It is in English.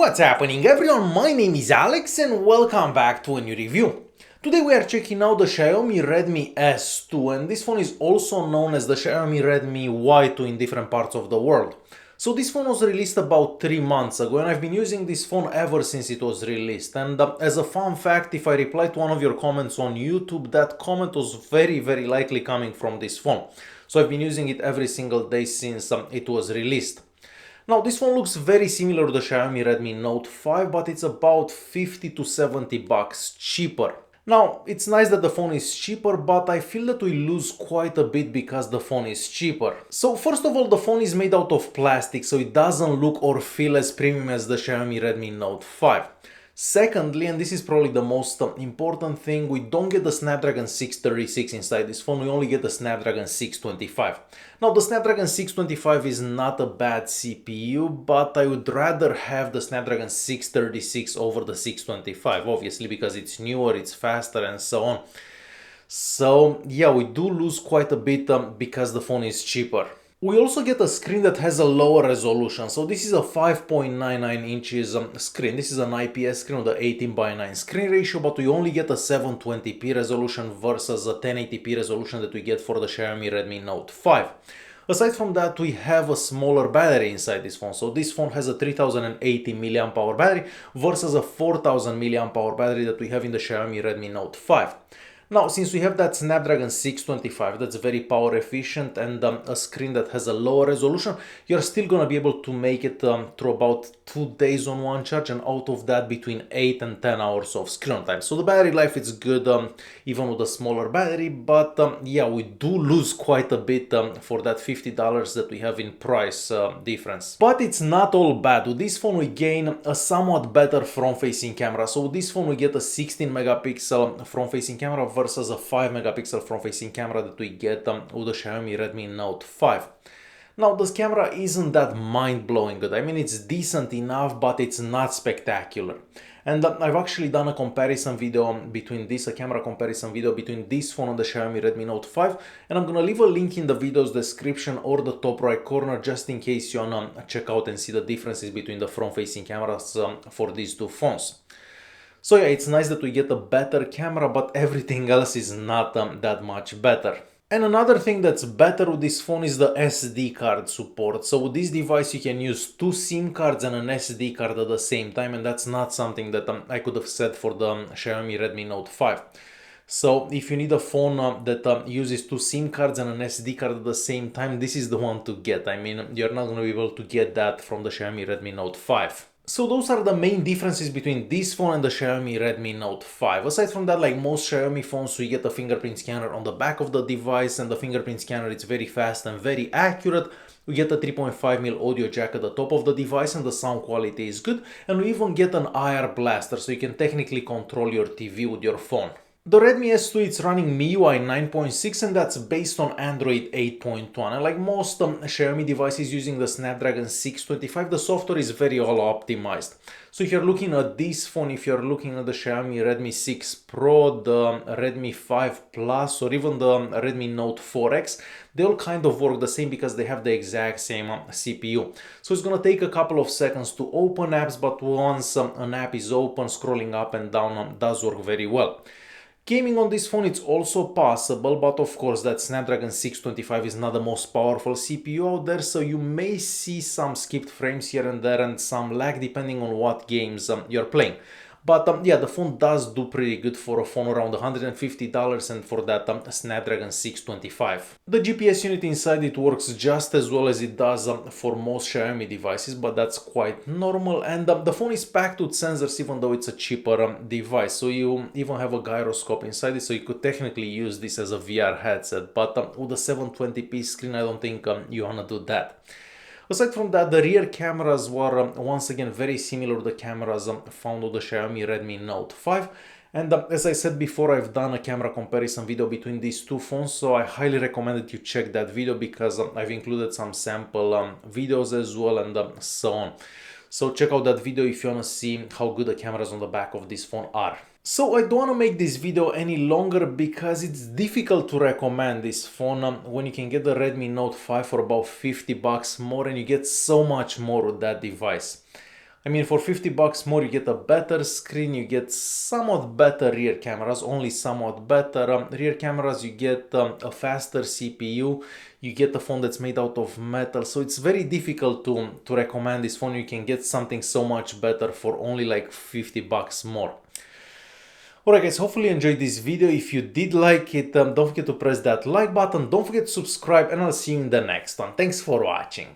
What's happening everyone, my name is Alex and welcome back to a new review. Today we are checking out the Xiaomi Redmi S2 and this phone is also known as the Xiaomi Redmi Y2 in different parts of the world. So this phone was released about 3 months ago and I've been using this phone ever since it was released. And as a fun fact, if I replied to one of your comments on YouTube, that comment was very likely coming from this phone. So I've been using it every single day since it was released. Now this phone looks very similar to the Xiaomi Redmi Note 5, but it's about 50 to 70 bucks cheaper. Now, it's nice that the phone is cheaper, but I feel that we lose quite a bit because the phone is cheaper. So first of all, the phone is made out of plastic, so it doesn't look or feel as premium as the Xiaomi Redmi Note 5. Secondly, and this is probably the most important thing, we don't get the Snapdragon 636 inside this phone, we only get the Snapdragon 625. Now the Snapdragon 625 is not a bad CPU, but I would rather have the Snapdragon 636 over the 625, obviously because it's newer, it's faster and so on. So yeah, we do lose quite a bit because the phone is cheaper. We also get a screen that has a lower resolution, so this is a 5.99 inches screen. This is an IPS screen with the 18:9 screen ratio, but we only get a 720p resolution versus a 1080p resolution that we get for the Xiaomi Redmi Note 5. Aside from that, we have a smaller battery inside this phone, so this phone has a 3080 mAh battery versus a 4000 mAh battery that we have in the Xiaomi Redmi Note 5. Now, since we have that Snapdragon 625 that's very power efficient and a screen that has a lower resolution, you're still gonna be able to make it through about 2 days on one charge, and out of that between 8 and 10 hours of screen time. So the battery life is good even with a smaller battery, but yeah, we do lose quite a bit for that $50 that we have in price difference. But it's not all bad. With this phone we gain a somewhat better front-facing camera. So with this phone we get a 16 megapixel front-facing camera versus a 5 megapixel front-facing camera that we get with the Xiaomi Redmi Note 5. Now this camera isn't that mind-blowing good. I mean, it's decent enough, but it's not spectacular. And I've actually done a comparison video between this, a camera comparison video between this phone and the Xiaomi Redmi Note 5, and I'm gonna leave a link in the video's description or the top right corner just in case you wanna check out and see the differences between the front-facing cameras for these two phones. So yeah, it's nice that we get a better camera, but everything else is not that much better. And another thing that's better with this phone is the SD card support. So with this device you can use 2 SIM cards and an SD card at the same time, and that's not something that I could have said for the Xiaomi Redmi Note 5. So if you need a phone that uses 2 SIM cards and an SD card at the same time, this is the one to get. I mean, you're not going to be able to get that from the Xiaomi Redmi Note 5. So those are the main differences between this phone and the Xiaomi Redmi Note 5. Aside from that, like most Xiaomi phones, we get a fingerprint scanner on the back of the device, and the fingerprint scanner is very fast and very accurate. We get a 3.5mm audio jack at the top of the device and the sound quality is good, and we even get an IR blaster, so you can technically control your TV with your phone. The Redmi S2 is running MIUI 9.6 and that's based on Android 8.1, and like most Xiaomi devices using the Snapdragon 625, the software is very well optimized. So if you're looking at this phone, if you're looking at the Xiaomi Redmi 6 Pro, the Redmi 5 Plus, or even the Redmi Note 4X, they all kind of work the same because they have the exact same CPU. So it's gonna take a couple of seconds to open apps, but once an app is open, scrolling up and down does work very well. Gaming on this phone it's also possible, but of course that Snapdragon 625 is not the most powerful CPU out there, so you may see some skipped frames here and there and some lag depending on what games you're playing. But yeah, the phone does do pretty good for a phone around $150 and for that Snapdragon 625. The GPS unit inside it works just as well as it does for most Xiaomi devices, but that's quite normal. And the phone is packed with sensors even though it's a cheaper device. So you even have a gyroscope inside it, so you could technically use this as a VR headset. But with a 720p screen, I don't think you wanna do that. Aside from that, the rear cameras were once again very similar to the cameras found on the Xiaomi Redmi Note 5. And as I said before, I've done a camera comparison video between these two phones, so I highly recommend that you check that video because I've included some sample videos as well and so on. So check out that video if you want to see how good the cameras on the back of this phone are. So I don't want to make this video any longer because it's difficult to recommend this phone when you can get the Redmi Note 5 for about $50 more and you get so much more with that device. I mean, for 50 bucks more, you get a better screen, you get somewhat better rear cameras, only somewhat better. Rear cameras, you get a faster CPU, you get a phone that's made out of metal, so it's very difficult to recommend this phone. You can get something so much better for only like 50 bucks more. Alright guys, hopefully you enjoyed this video. If you did like it, don't forget to press that like button, don't forget to subscribe, and I'll see you in the next one. Thanks for watching.